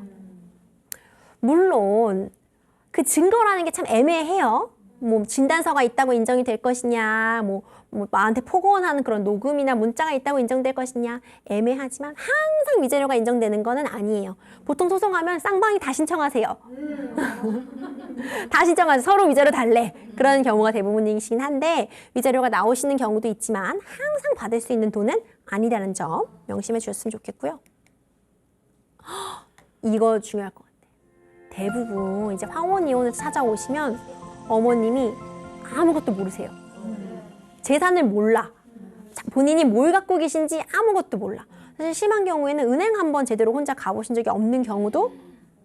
물론 그 증거라는 게 참 애매해요. 뭐 진단서가 있다고 인정이 될 것이냐, 뭐 나한테 폭언하는 그런 녹음이나 문자가 있다고 인정될 것이냐 애매하지만 항상 위자료가 인정되는 거는 아니에요. 보통 소송하면 쌍방이 다 신청하세요. 다 신청하세요. 서로 위자료 달래. 그런 경우가 대부분이긴 한데 위자료가 나오시는 경우도 있지만 항상 받을 수 있는 돈은 아니라는 점 명심해 주셨으면 좋겠고요. 이거 중요할 것 같아요. 대부분 이제 황혼 이혼을 찾아오시면 어머님이 아무것도 모르세요. 재산을 몰라. 본인이 뭘 갖고 계신지 아무것도 몰라. 사실 심한 경우에는 은행 한번 제대로 혼자 가보신 적이 없는 경우도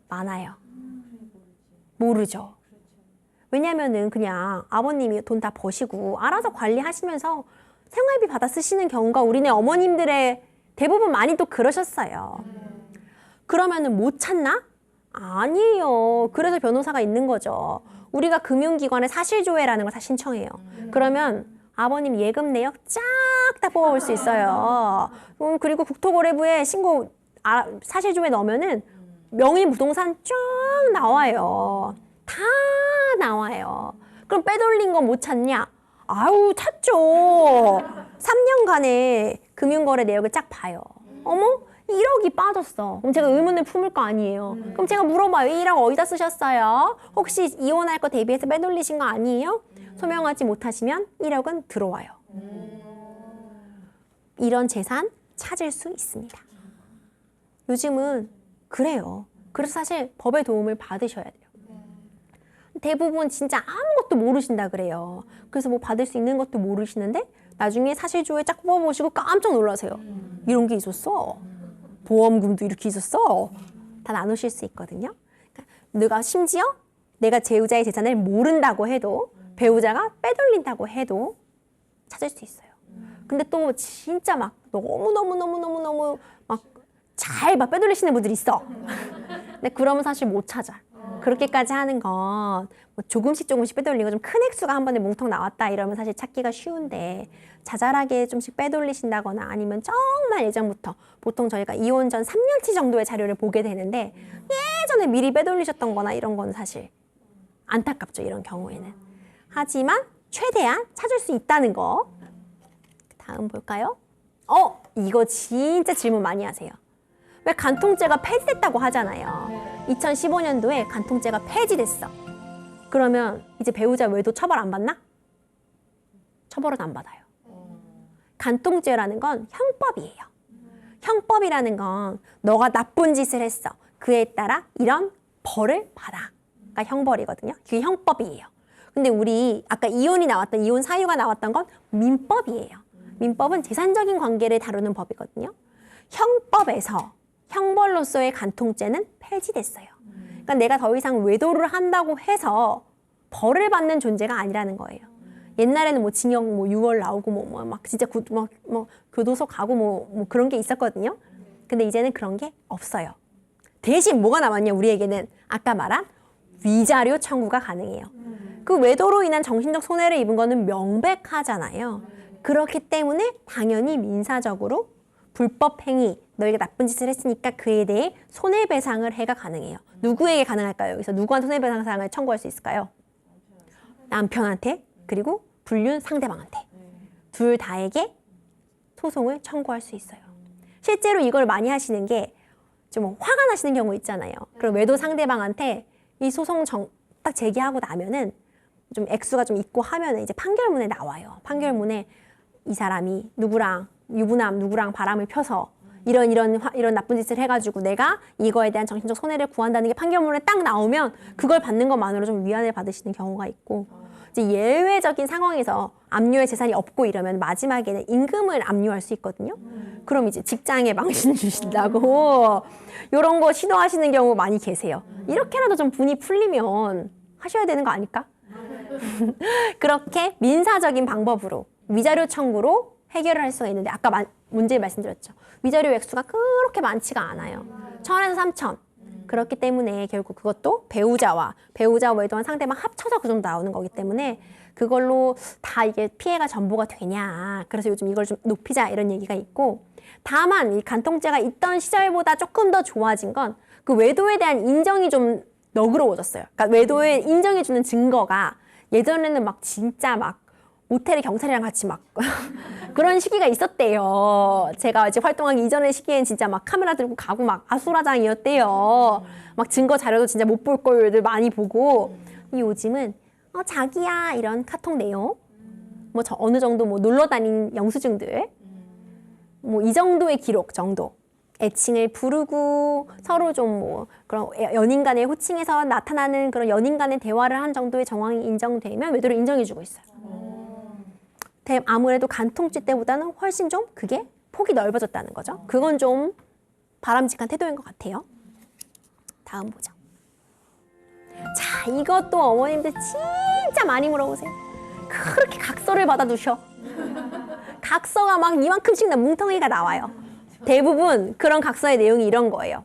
많아요. 모르죠. 왜냐면은 그냥 아버님이 돈 다 버시고 알아서 관리하시면서 생활비 받아 쓰시는 경우가 우리네 어머님들의 대부분 많이 또 그러셨어요. 그러면은 못 찾나? 아니에요. 그래서 변호사가 있는 거죠. 우리가 금융기관에 사실조회라는 걸 다 신청해요. 그러면 아버님 예금 내역 쫙 다 뽑아볼 수 있어요. 그리고 국토거래부에 신고 사실조회 넣으면은 명의 부동산 쫙 나와요. 다 나와요. 그럼 빼돌린 거 못 찾냐? 아유 찾죠. 3년간의 금융거래 내역을 쫙 봐요. 어머? 1억이 빠졌어. 그럼 제가 의문을 품을 거 아니에요. 그럼 제가 물어봐요. 1억 어디다 쓰셨어요? 혹시 이혼할 거 대비해서 빼돌리신 거 아니에요? 소명하지 못하시면 1억은 들어와요. 이런 재산 찾을 수 있습니다. 요즘은 그래요. 그래서 사실 법의 도움을 받으셔야 돼요. 대부분 진짜 아무것도 모르신다 그래요. 그래서 뭐 받을 수 있는 것도 모르시는데 나중에 사실조회 쫙 뽑아보시고 깜짝 놀라세요. 이런 게 있었어? 보험금도 이렇게 있었어? 다 나누실 수 있거든요. 그러니까 심지어 내가 배우자의 재산을 모른다고 해도 배우자가 빼돌린다고 해도 찾을 수 있어요. 근데 또 진짜 막 너무 막 잘 빼돌리시는 분들이 있어. 근데 그러면 사실 못 찾아. 그렇게까지 하는 건 뭐 조금씩 빼돌리고 좀 큰 액수가 한 번에 뭉텅 나왔다 이러면 사실 찾기가 쉬운데 자잘하게 좀씩 빼돌리신다거나 아니면 정말 예전부터 보통 저희가 이혼 전 3년치 정도의 자료를 보게 되는데 예전에 미리 빼돌리셨던 거나 이런 건 사실 안타깝죠, 이런 경우에는. 하지만 최대한 찾을 수 있다는 거. 다음 볼까요? 이거 진짜 질문 많이 하세요. 왜 간통죄가 폐지됐다고 하잖아요. 2015년도에 간통죄가 폐지됐어. 그러면 이제 배우자 외도 처벌 안 받나? 처벌은 안 받아요. 간통죄라는 건 형법이에요. 형법이라는 건 너가 나쁜 짓을 했어. 그에 따라 이런 벌을 받아. 가 형벌이거든요. 그게 형법이에요. 근데 우리 아까 이혼 사유가 나왔던 건 민법이에요. 민법은 재산적인 관계를 다루는 법이거든요. 형법에서 형벌로서의 간통죄는 폐지됐어요. 그러니까 내가 더 이상 외도를 한다고 해서 벌을 받는 존재가 아니라는 거예요. 옛날에는 뭐 징역 6월 나오고 막 진짜 교도소 가고 뭐 그런 게 있었거든요. 근데 이제는 그런 게 없어요. 대신 뭐가 남았냐, 우리에게는 아까 말한 위자료 청구가 가능해요. 그 외도로 인한 정신적 손해를 입은 거는 명백하잖아요. 그렇기 때문에 당연히 민사적으로 불법 행위, 너희가 나쁜 짓을 했으니까 그에 대해 손해배상을 해가 가능해요. 누구에게 가능할까요? 여기서 누구한테 손해배상을 청구할 수 있을까요? 남편한테, 그리고 불륜 상대방한테. 둘 다에게 소송을 청구할 수 있어요. 실제로 이걸 많이 하시는 게 좀 화가 나시는 경우 있잖아요. 그럼 외도 상대방한테 이 소송 딱 제기하고 나면은 좀 액수가 좀 있고 하면은 이제 판결문에 나와요. 판결문에 이 사람이 누구랑 유부남 누구랑 바람을 펴서 이런 나쁜 짓을 해가지고 내가 이거에 대한 정신적 손해를 구한다는 게 판결문에 딱 나오면 그걸 받는 것만으로 좀 위안을 받으시는 경우가 있고, 이제 예외적인 상황에서 압류의 재산이 없고 이러면 마지막에는 임금을 압류할 수 있거든요. 그럼 이제 직장에 망신 주신다고 이런 거 시도하시는 경우 많이 계세요. 이렇게라도 좀 분이 풀리면 하셔야 되는 거 아닐까? 그렇게 민사적인 방법으로 위자료 청구로 해결을 할 수가 있는데, 아까 문제 말씀드렸죠. 위자료 액수가 그렇게 많지가 않아요. 1,000에서 3,000. 그렇기 때문에 결국 그것도 배우자와 외도한 상대방 합쳐서 그 정도 나오는 거기 때문에 그걸로 다 이게 피해가 전부가 되냐. 그래서 요즘 이걸 좀 높이자 이런 얘기가 있고, 다만 이 간통죄가 있던 시절보다 조금 더 좋아진 건 그 외도에 대한 인정이 좀 너그러워졌어요. 그러니까 외도에 인정해주는 증거가 예전에는 막 진짜 막 모텔에 경찰이랑 같이 막 그런 시기가 있었대요. 제가 이제 활동하기 이전의 시기엔 진짜 막 카메라 들고 가고 막 아수라장이었대요. 막 증거 자료도 진짜 못 볼 걸들 많이 보고. 요즘은 자기야 이런 카톡 내용, 뭐 어느 정도 뭐 놀러 다닌 영수증들, 뭐 이 정도의 기록 정도. 애칭을 부르고 서로 좀 뭐 그런 연인 간의 호칭에서 나타나는 그런 연인 간의 대화를 한 정도의 정황이 인정되면 외도를 인정해주고 있어요. 아무래도 간통죄 때보다는 훨씬 좀 그게 폭이 넓어졌다는 거죠. 그건 좀 바람직한 태도인 것 같아요. 다음 보죠. 자, 이것도 어머님들 진짜 많이 물어보세요. 그렇게 각서를 받아두셔. 각서가 막 이만큼씩 뭉텅이가 나와요. 대부분 그런 각서의 내용이 이런 거예요.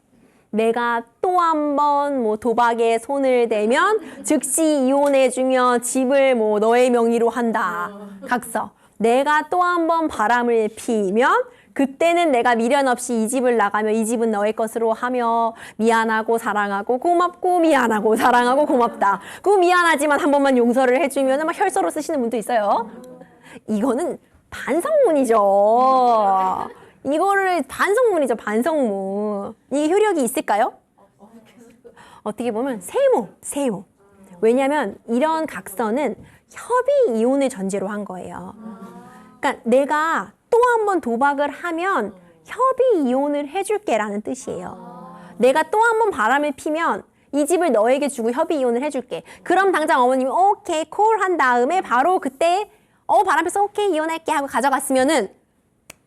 내가 또 한 번 뭐 도박에 손을 대면 즉시 이혼해주며 집을 뭐 너의 명의로 한다. 각서. 내가 또 한 번 바람을 피면 그때는 내가 미련 없이 이 집을 나가며 이 집은 너의 것으로 하며 미안하고 사랑하고 고맙고 미안하고 사랑하고 고맙다. 그 미안하지만 한 번만 용서를 해주면 막 혈서로 쓰시는 분도 있어요. 이거는 반성문이죠. 이거를 반성문이죠, 반성문. 이게 효력이 있을까요? 어떻게 보면 세모. 왜냐하면 이런 각서는 협의 이혼을 전제로 한 거예요. 그러니까 내가 또 한 번 도박을 하면 협의 이혼을 해줄게라는 뜻이에요. 내가 또 한 번 바람을 피면 이 집을 너에게 주고 협의 이혼을 해줄게. 그럼 당장 어머님이 오케이 콜 한 다음에 바로 그때 바람 폈어 오케이 이혼할게 하고 가져갔으면은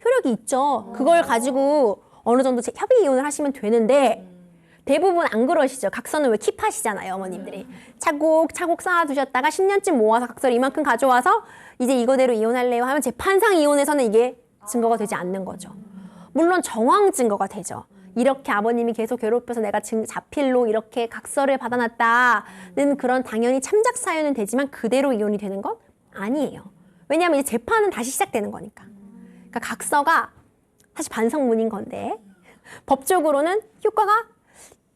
효력이 있죠. 그걸 가지고 어느 정도 협의 이혼을 하시면 되는데 대부분 안 그러시죠. 각서는 왜 킵하시잖아요, 어머님들이. 차곡차곡 쌓아두셨다가 10년쯤 모아서 각서를 이만큼 가져와서 이제 이거대로 이혼할래요 하면 재판상 이혼에서는 이게 증거가 되지 않는 거죠. 물론 정황 증거가 되죠. 이렇게 아버님이 계속 괴롭혀서 내가 지금 자필로 이렇게 각서를 받아놨다는 그런 당연히 참작 사유는 되지만 그대로 이혼이 되는 건 아니에요. 왜냐하면 이제 재판은 다시 시작되는 거니까. 그러니까 각서가 사실 반성문인 건데 법적으로는 효과가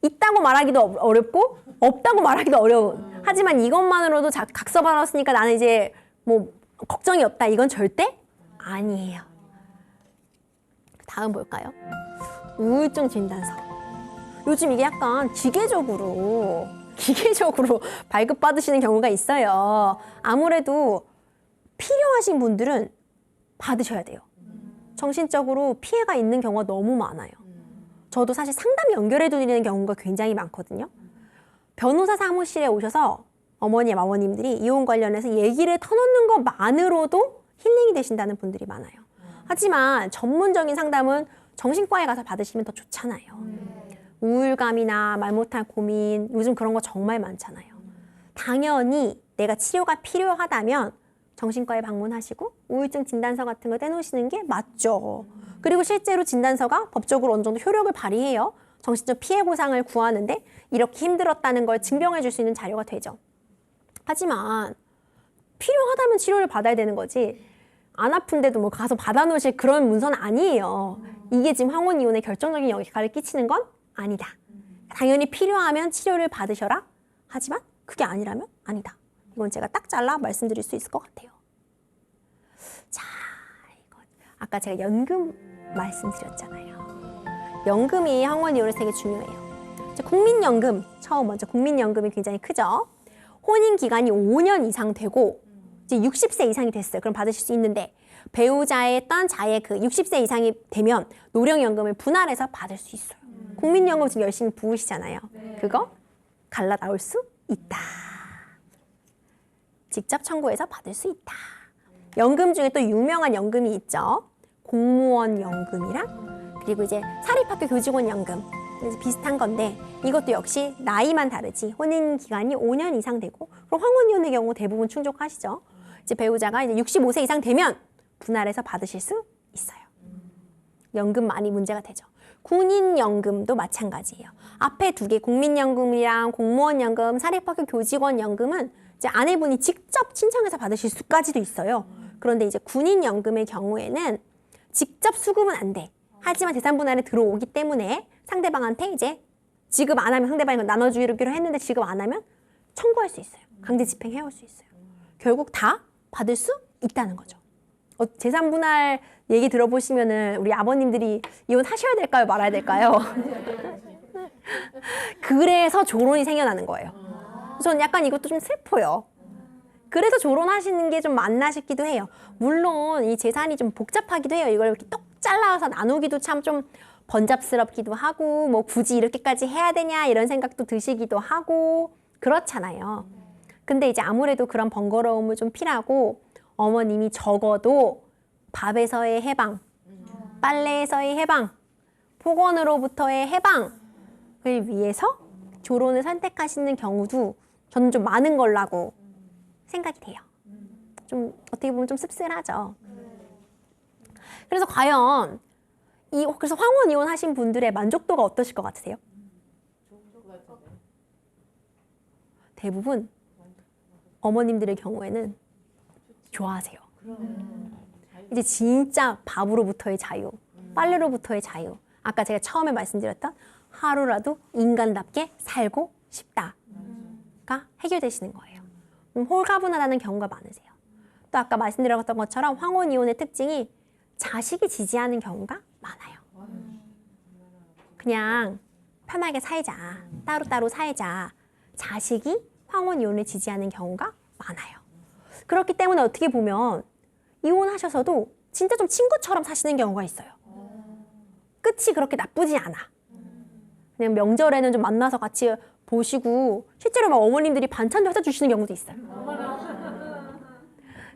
있다고 말하기도 어렵고 없다고 말하기도 어려운. 하지만 이것만으로도 각서 받았으니까 나는 이제 뭐 걱정이 없다. 이건 절대 아니에요. 다음 볼까요? 우울증 진단서. 요즘 이게 약간 기계적으로 발급받으시는 경우가 있어요. 아무래도 필요하신 분들은 받으셔야 돼요. 정신적으로 피해가 있는 경우가 너무 많아요. 저도 사실 상담 연결해 드리는 경우가 굉장히 많거든요. 변호사 사무실에 오셔서 어머님, 아버님들이 이혼 관련해서 얘기를 터놓는 것만으로도 힐링이 되신다는 분들이 많아요. 하지만 전문적인 상담은 정신과에 가서 받으시면 더 좋잖아요. 우울감이나 말 못할 고민, 요즘 그런 거 정말 많잖아요. 당연히 내가 치료가 필요하다면 정신과에 방문하시고 우울증 진단서 같은 거 떼놓으시는 게 맞죠. 그리고 실제로 진단서가 법적으로 어느 정도 효력을 발휘해요. 정신적 피해 보상을 구하는데 이렇게 힘들었다는 걸 증명해 줄 수 있는 자료가 되죠. 하지만 필요하다면 치료를 받아야 되는 거지 안 아픈데도 뭐 가서 받아놓으실 그런 문서는 아니에요. 이게 지금 황혼 이혼에 결정적인 역할을 끼치는 건 아니다. 당연히 필요하면 치료를 받으셔라. 하지만 그게 아니라면 아니다. 이건 제가 딱 잘라 말씀드릴 수 있을 것 같아요. 자, 이거 아까 제가 연금 말씀드렸잖아요. 연금이 황혼 이혼에서 되게 중요해요. 국민연금, 처음 먼저 국민연금이 굉장히 크죠. 혼인 기간이 5년 이상 되고 이제 60세 이상이 됐어요. 그럼 받으실 수 있는데 배우자의 딴 자의 그 60세 이상이 되면 노령연금을 분할해서 받을 수 있어요. 국민연금 지금 열심히 부으시잖아요. 그거 갈라 나올 수 있다. 직접 청구해서 받을 수 있다. 연금 중에 또 유명한 연금이 있죠. 공무원 연금이랑 그리고 이제 사립학교 교직원 연금. 그래서 비슷한 건데 이것도 역시 나이만 다르지 혼인 기간이 5년 이상 되고 그럼 황혼 이혼의 경우 대부분 충족하시죠. 이제 배우자가 이제 65세 이상 되면 분할해서 받으실 수 있어요. 연금 많이 문제가 되죠. 군인연금도 마찬가지예요. 앞에 두 개 국민연금이랑 공무원연금, 사립학교 교직원연금은 이제 아내분이 직접 신청해서 받으실 수까지도 있어요. 그런데 이제 군인연금의 경우에는 직접 수급은 안 돼. 하지만 재산분할에 들어오기 때문에 상대방한테 이제 지급 안 하면 상대방이 나눠주기로 했는데 지급 안 하면 청구할 수 있어요. 강제 집행해올 수 있어요. 결국 다 받을 수 있다는 거죠. 재산분할 얘기 들어보시면은 우리 아버님들이 이혼하셔야 될까요? 말아야 될까요? 그래서 조론이 생겨나는 거예요. 저는 약간 이것도 좀 슬퍼요. 그래서 조론하시는 게 좀 맞나 싶기도 해요. 물론 이 재산이 좀 복잡하기도 해요. 이걸 이렇게 똑 잘라서 나누기도 참 좀 번잡스럽기도 하고 뭐 굳이 이렇게까지 해야 되냐 이런 생각도 드시기도 하고 그렇잖아요. 근데 이제 아무래도 그런 번거로움을 좀 피하고 어머님이 적어도 밥에서의 해방, 빨래에서의 해방, 폭언으로부터의 해방을 위해서 조론을 선택하시는 경우도 저는 좀 많은 걸라고 생각이 돼요. 좀 어떻게 보면 좀 씁쓸하죠. 그래서 과연 그래서 황혼 이혼하신 분들의 만족도가 어떠실 것 같으세요? 대부분 어머님들의 경우에는 좋아하세요. 이제 진짜 밥으로부터의 자유, 빨래로부터의 자유. 아까 제가 처음에 말씀드렸던 하루라도 인간답게 살고 싶다가 해결되시는 거예요. 홀가분하다는 경우가 많으세요. 또 아까 말씀드렸던 것처럼 황혼 이혼의 특징이 자식이 지지하는 경우가 많아요. 그냥 편하게 살자, 따로따로 살자. 자식이 황혼 이혼을 지지하는 경우가 많아요. 그렇기 때문에 어떻게 보면 이혼하셔서도 진짜 좀 친구처럼 사시는 경우가 있어요. 끝이 그렇게 나쁘지 않아. 그냥 명절에는 좀 만나서 같이 보시고 실제로 막 어머님들이 반찬도 해다 주시는 경우도 있어요.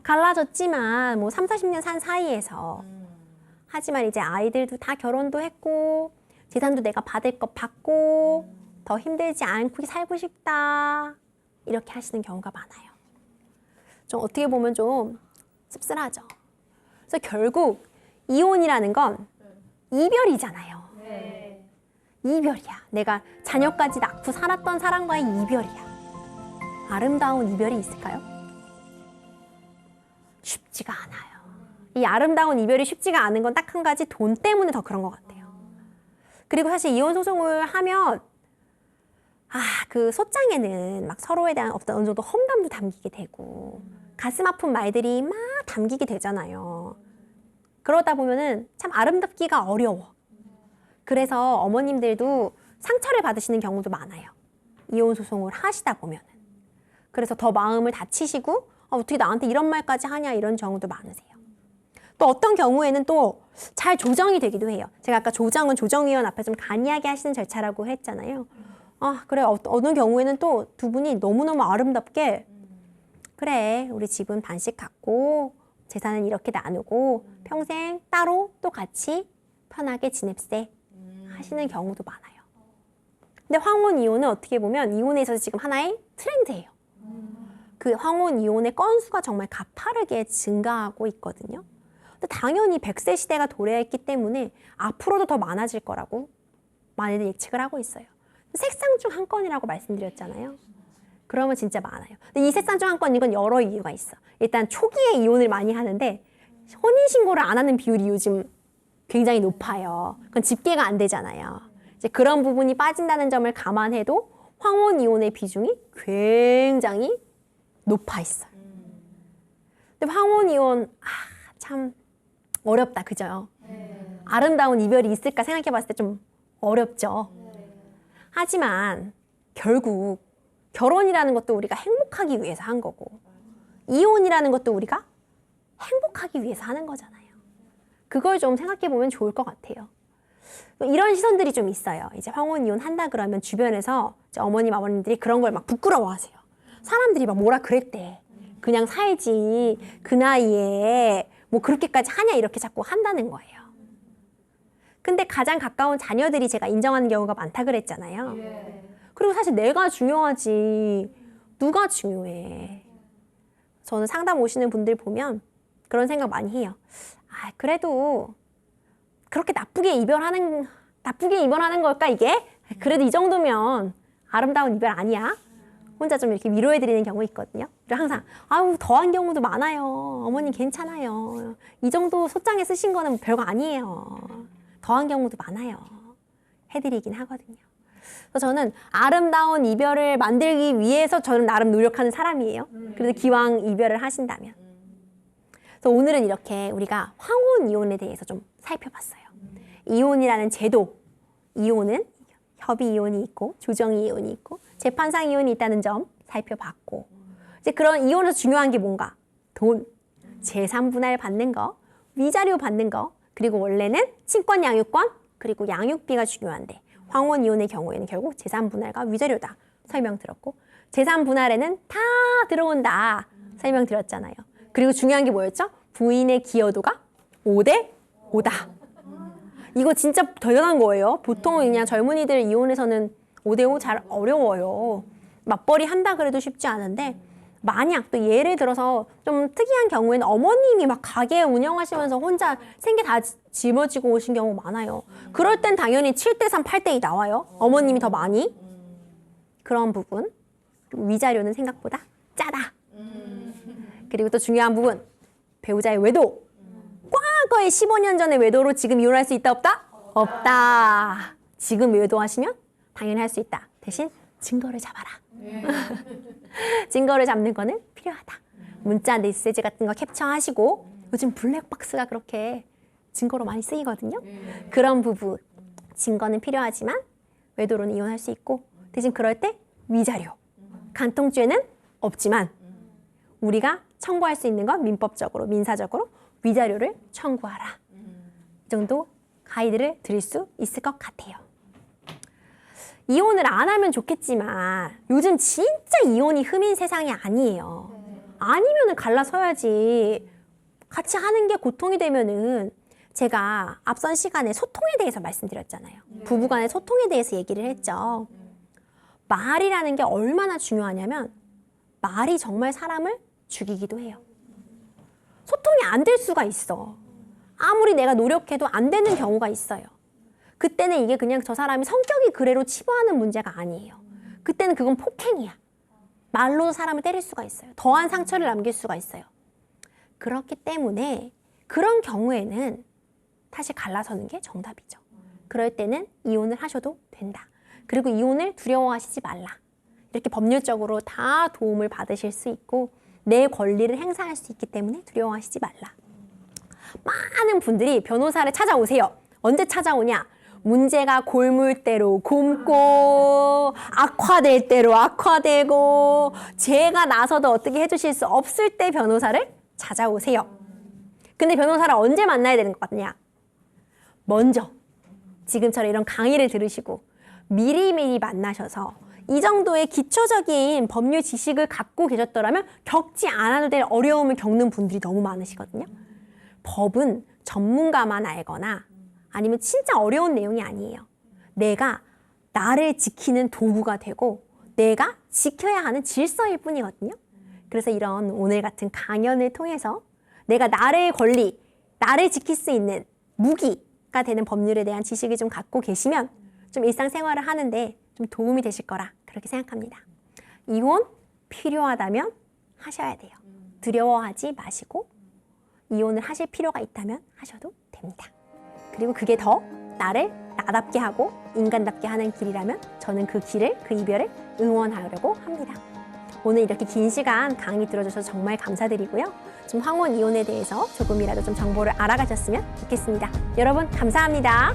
갈라졌지만 뭐 30-40년 산 사이에서 하지만 이제 아이들도 다 결혼도 했고 재산도 내가 받을 것 받고 더 힘들지 않고 살고 싶다 이렇게 하시는 경우가 많아요. 좀 어떻게 보면 좀 씁쓸하죠. 그래서 결국 이혼이라는 건 이별이잖아요. 이별이야. 내가 자녀까지 낳고 살았던 사람과의 이별이야. 아름다운 이별이 있을까요? 쉽지가 않아요. 이 아름다운 이별이 쉽지가 않은 건 딱 한 가지, 돈 때문에 더 그런 것 같아요. 그리고 사실 이혼 소송을 하면 그 소장에는 막 서로에 대한 어느 정도 험담도 담기게 되고 가슴 아픈 말들이 막 담기게 되잖아요. 그러다 보면은 참 아름답기가 어려워. 그래서 어머님들도 상처를 받으시는 경우도 많아요. 이혼 소송을 하시다 보면은. 그래서 더 마음을 다치시고 어떻게 나한테 이런 말까지 하냐 이런 경우도 많으세요. 또 어떤 경우에는 또 잘 조정이 되기도 해요. 제가 아까 조정은 조정위원 앞에 좀 간이하게 하시는 절차라고 했잖아요. 그래 어느 경우에는 또 두 분이 너무너무 아름답게 그래 우리 집은 반씩 갖고 재산은 이렇게 나누고 평생 따로 또 같이 편하게 지냅세 하시는 경우도 많아요. 근데 황혼 이혼은 어떻게 보면 이혼에 있어서 지금 하나의 트렌드예요. 그 황혼 이혼의 건수가 정말 가파르게 증가하고 있거든요. 근데 당연히 100세 시대가 도래했기 때문에 앞으로도 더 많아질 거라고 많이들 예측을 하고 있어요. 색상 중 한 건이라고 말씀드렸잖아요. 그러면 진짜 많아요. 근데 이 색상 중 한 건 이건 여러 이유가 있어. 일단 초기에 이혼을 많이 하는데 혼인신고를 안 하는 비율이 요즘 굉장히 높아요. 그건 집계가 안 되잖아요. 이제 그런 부분이 빠진다는 점을 감안해도 황혼 이혼의 비중이 굉장히 높아 있어요. 근데 황혼 이혼 참 어렵다, 그죠? 아름다운 이별이 있을까 생각해 봤을 때 좀 어렵죠. 하지만 결국 결혼이라는 것도 우리가 행복하기 위해서 한 거고 이혼이라는 것도 우리가 행복하기 위해서 하는 거잖아요. 그걸 좀 생각해 보면 좋을 것 같아요. 이런 시선들이 좀 있어요. 이제 황혼 이혼 한다 그러면 주변에서 이제 어머님 아버님들이 그런 걸 막 부끄러워하세요. 사람들이 막 뭐라 그랬대. 그냥 살지. 그 나이에 뭐 그렇게까지 하냐 이렇게 자꾸 한다는 거예요. 근데 가장 가까운 자녀들이 제가 인정하는 경우가 많다 그랬잖아요. 그리고 사실 내가 중요하지 누가 중요해. 저는 상담 오시는 분들 보면 그런 생각 많이 해요. 그래도 그렇게 나쁘게 이별하는 걸까 이게? 그래도 이 정도면 아름다운 이별 아니야? 혼자 좀 이렇게 위로해드리는 경우 있거든요. 그리고 항상 더한 경우도 많아요. 어머님 괜찮아요. 이 정도 소장에 쓰신 거는 별거 아니에요. 더한 경우도 많아요. 해드리긴 하거든요. 그래서 저는 아름다운 이별을 만들기 위해서 저는 나름 노력하는 사람이에요. 그래서 기왕 이별을 하신다면. 그래서 오늘은 이렇게 우리가 황혼 이혼에 대해서 좀 살펴봤어요. 이혼이라는 제도, 이혼은 협의 이혼이 있고 조정 이혼이 있고 재판상 이혼이 있다는 점 살펴봤고 이제 그런 이혼에서 중요한 게 뭔가? 돈, 재산 분할 받는 거, 위자료 받는 거, 그리고 원래는 친권 양육권, 그리고 양육비가 중요한데 황혼 이혼의 경우에는 결국 재산 분할과 위자료다 설명드렸고 재산 분할에는 다 들어온다 설명드렸잖아요. 그리고 중요한 게 뭐였죠? 부인의 기여도가 5대 5다. 이거 진짜 대단한 거예요. 보통 그냥 젊은이들 이혼해서는 5대 5 잘 어려워요. 맞벌이 한다 그래도 쉽지 않은데 만약 또 예를 들어서 좀 특이한 경우에는 어머님이 막 가게 운영하시면서 혼자 생계 다 짊어지고 오신 경우 많아요. 그럴 땐 당연히 7대 3, 8대 2 나와요. 어머님이 더 많이. 그런 부분. 위자료는 생각보다 짜다. 그리고 또 중요한 부분. 배우자의 외도. 과거에 15년 전의 외도로 지금 이혼할 수 있다 없다? 없다. 지금 외도하시면 당연히 할 수 있다. 대신 증거를 잡아라. 증거를 잡는 거는 필요하다. 문자 메시지 같은 거 캡처하시고 요즘 블랙박스가 그렇게 증거로 많이 쓰이거든요. 그런 부분 증거는 필요하지만 외도로는 이혼할 수 있고 대신 그럴 때 위자료. 간통죄는 없지만 우리가 청구할 수 있는 건 민법적으로 민사적으로 위자료를 청구하라. 이 정도 가이드를 드릴 수 있을 것 같아요. 이혼을 안 하면 좋겠지만 요즘 진짜 이혼이 흠인 세상이 아니에요. 아니면은 갈라서야지. 같이 하는 게 고통이 되면은 제가 앞선 시간에 소통에 대해서 말씀드렸잖아요. 부부간의 소통에 대해서 얘기를 했죠. 말이라는 게 얼마나 중요하냐면 말이 정말 사람을 죽이기도 해요. 소통이 안 될 수가 있어. 아무리 내가 노력해도 안 되는 경우가 있어요. 그때는 이게 그냥 저 사람이 성격이 그래로 치부하는 문제가 아니에요. 그때는 그건 폭행이야. 말로 사람을 때릴 수가 있어요. 더한 상처를 남길 수가 있어요. 그렇기 때문에 그런 경우에는 사실 갈라서는 게 정답이죠. 그럴 때는 이혼을 하셔도 된다. 그리고 이혼을 두려워하시지 말라. 이렇게 법률적으로 다 도움을 받으실 수 있고 내 권리를 행사할 수 있기 때문에 두려워하시지 말라. 많은 분들이 변호사를 찾아오세요. 언제 찾아오냐? 문제가 골물 대로 굼고 악화될 대로 악화되고 제가 나서도 어떻게 해주실 수 없을 때 변호사를 찾아오세요. 근데 변호사를 언제 만나야 되는 것 같냐? 먼저 지금처럼 이런 강의를 들으시고 미리미리 만나셔서 이 정도의 기초적인 법률 지식을 갖고 계셨더라면 겪지 않아도 될 어려움을 겪는 분들이 너무 많으시거든요. 법은 전문가만 알거나 아니면 진짜 어려운 내용이 아니에요. 내가 나를 지키는 도구가 되고 내가 지켜야 하는 질서일 뿐이거든요. 그래서 이런 오늘 같은 강연을 통해서 내가 나의 권리, 나를 지킬 수 있는 무기가 되는 법률에 대한 지식을 좀 갖고 계시면 좀 일상생활을 하는데 좀 도움이 되실 거라 그렇게 생각합니다. 이혼 필요하다면 하셔야 돼요. 두려워하지 마시고 이혼을 하실 필요가 있다면 하셔도 됩니다. 그리고 그게 더 나를 나답게 하고 인간답게 하는 길이라면 저는 그 길을, 그 이별을 응원하려고 합니다. 오늘 이렇게 긴 시간 강의 들어주셔서 정말 감사드리고요. 좀 황혼 이혼에 대해서 조금이라도 좀 정보를 알아가셨으면 좋겠습니다. 여러분 감사합니다.